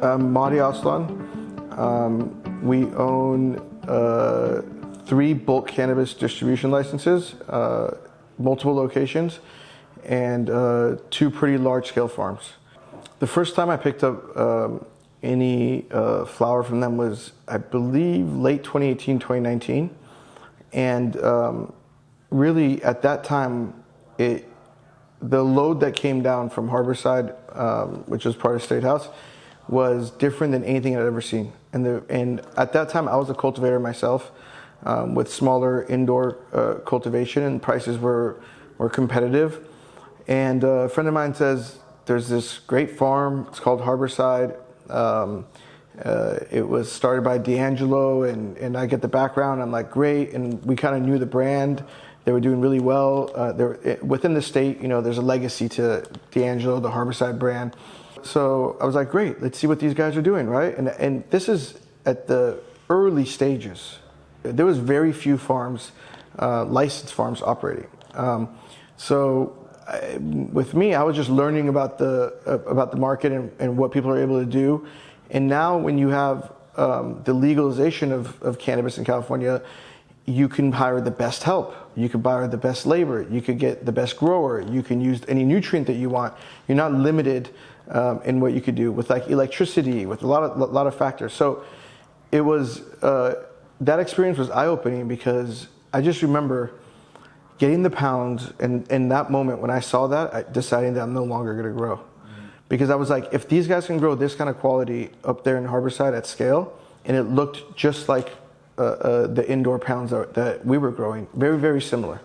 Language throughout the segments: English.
Mahdi Aslan. We own 3 bulk cannabis distribution licenses, multiple locations, and 2 pretty large-scale farms. The first time I picked up any flower from them was, I believe, late 2018, 2019. And really, at that time, the load that came down from Harborside, which was part of Statehouse, was different than anything I'd ever seen. And at that time, I was a cultivator myself, with smaller indoor cultivation, and prices were competitive. And a friend of mine says, there's this great farm, it's called Harborside. It was started by D'Angelo, and I get the background. I'm like, great, and we kind of knew the brand. They were doing really well. Within the state, you know, there's a legacy to D'Angelo, the Harborside brand. So I was like, great, let's see what these guys are doing, right? And this is at the early stages. There was very few farms, licensed farms operating. With me, I was just learning about the market and what people are able to do. And now when you have the legalization of cannabis in California, you can hire the best help. You can hire the best labor. You could get the best grower. You can use any nutrient that you want. You're not limited in what you could do with like electricity, with a lot of factors. So it was, that experience was eye-opening, because I just remember getting the pounds, and in that moment when I saw that, I decided that I'm no longer going to grow. Because I was like, if these guys can grow this kind of quality up there in Harborside at scale, and it looked just like the indoor pounds that we were growing, very, very similar.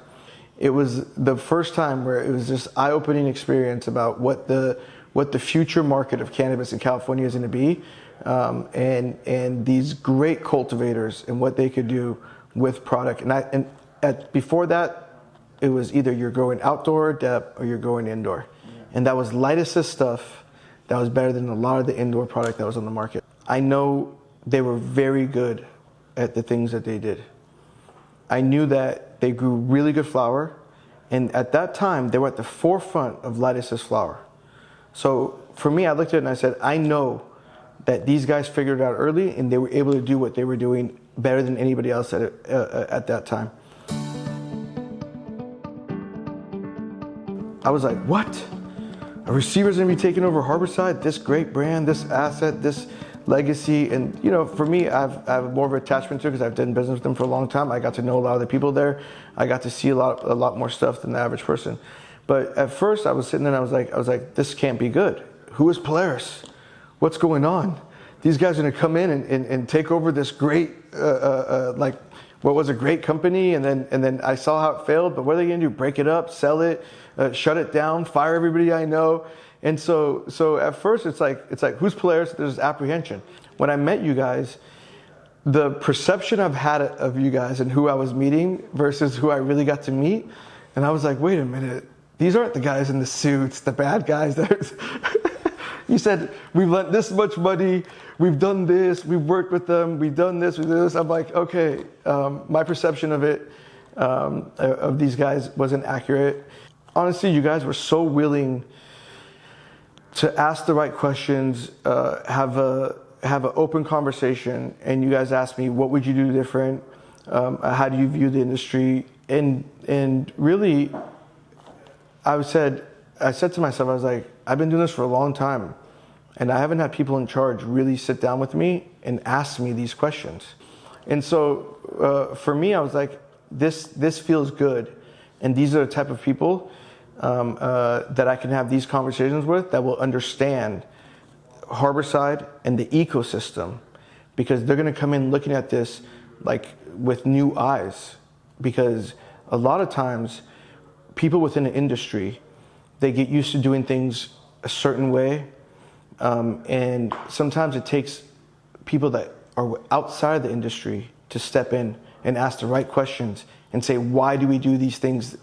It was the first time where it was this eye-opening experience about what the future market of cannabis in California is going to be, and these great cultivators and what they could do with product. Before that, it was either you're growing outdoor depth or you're growing indoor. And that was light assist stuff that was better than a lot of the indoor product that was on the market. I know they were very good at the things that they did. I knew that they grew really good flower, and at that time, they were at the forefront of light assist flower. So for me, I looked at it and I said, I know that these guys figured it out early, and they were able to do what they were doing better than anybody else at that time. I was like, what? A receiver's gonna be taking over Harborside, this great brand, this asset, this legacy. And you know, for me, I have more of an attachment to it because I've done business with them for a long time. I got to know a lot of the people there. I got to see a lot more stuff than the average person. But at first I was sitting there and I was like, this can't be good. Who is Pelorus? What's going on? These guys are gonna come in and take over this great, like what was a great company, and then I saw how it failed, but what are they gonna do? Break it up, sell it, shut it down, fire everybody I know? And so at first it's like who's Pelorus? There's apprehension. When I met you guys, the perception I've had of you guys and who I was meeting versus who I really got to meet, and I was like, wait a minute, these aren't the guys in the suits, the bad guys. You said, we've lent this much money, we've done this, we've worked with them, we've done this, we did this. I'm like, okay, my perception of it, of these guys wasn't accurate. Honestly, you guys were so willing to ask the right questions, have an open conversation, and you guys asked me, what would you do different? How do you view the industry? And really, I said to myself, I was like, I've been doing this for a long time, and I haven't had people in charge really sit down with me and ask me these questions. And so for me, I was like, this feels good, and these are the type of people that I can have these conversations with that will understand Harborside and the ecosystem, because they're going to come in looking at this like with new eyes. Because a lot of times, people within the industry, they get used to doing things a certain way, and sometimes it takes people that are outside the industry to step in and ask the right questions and say, why do we do these things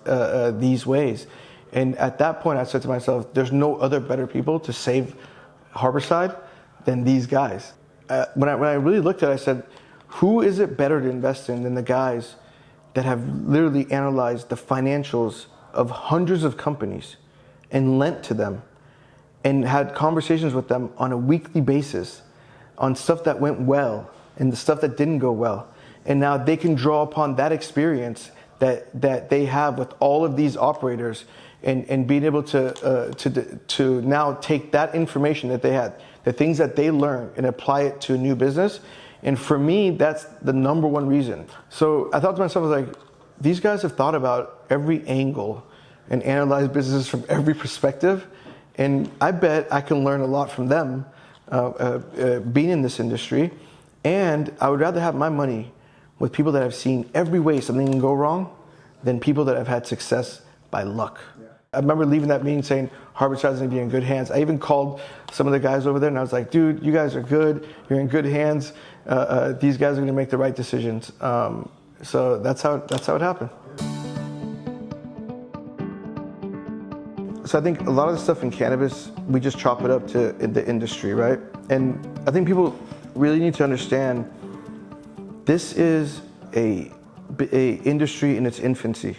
these ways? And at that point, I said to myself, there's no other better people to save Harborside than these guys. When I really looked at it, I said, who is it better to invest in than the guys that have literally analyzed the financials of hundreds of companies and lent to them and had conversations with them on a weekly basis on stuff that went well and the stuff that didn't go well. And now they can draw upon that experience that they have with all of these operators, and being able to now take that information that they had, the things that they learned, and apply it to a new business. And for me, that's the number one reason. So I thought to myself, I was like, these guys have thought about every angle and analyzed businesses from every perspective. And I bet I can learn a lot from them being in this industry. And I would rather have my money with people that have seen every way something can go wrong than people that have had success by luck. Yeah. I remember leaving that meeting saying, Harborside's gonna be in good hands. I even called some of the guys over there and I was like, dude, you guys are good. You're in good hands. These guys are gonna make the right decisions. So that's how it happened. So I think a lot of the stuff in cannabis, we just chop it up to the industry, right? And I think people really need to understand this is a industry in its infancy.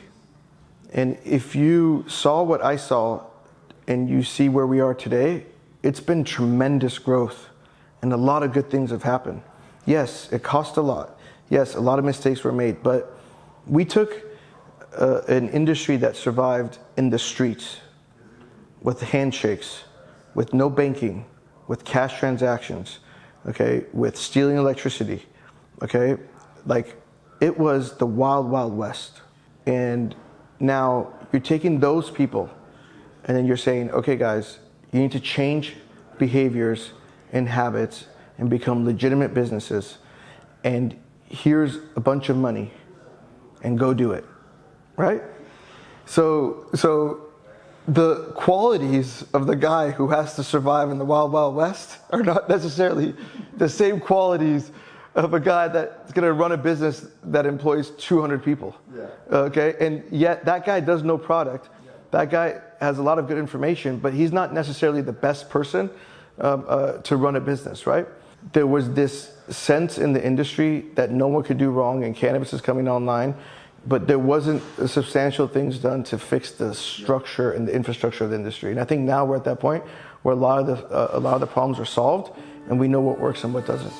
And if you saw what I saw and you see where we are today, it's been tremendous growth and a lot of good things have happened. Yes, it cost a lot. Yes, a lot of mistakes were made, but we took an industry that survived in the streets with handshakes, with no banking, with cash transactions, okay, with stealing electricity, okay? Like, it was the wild, wild west. And now you're taking those people and then you're saying, okay guys, you need to change behaviors and habits and become legitimate businesses. And here's a bunch of money and go do it, right? So the qualities of the guy who has to survive in the wild, wild west are not necessarily the same qualities of a guy that's gonna run a business that employs 200 people, okay? And yet that guy does no product. That guy has a lot of good information, but he's not necessarily the best person to run a business, right? There was this sense in the industry that no one could do wrong and cannabis is coming online, but there wasn't substantial things done to fix the structure and the infrastructure of the industry. And I think now we're at that point where a lot of the problems are solved and we know what works and what doesn't.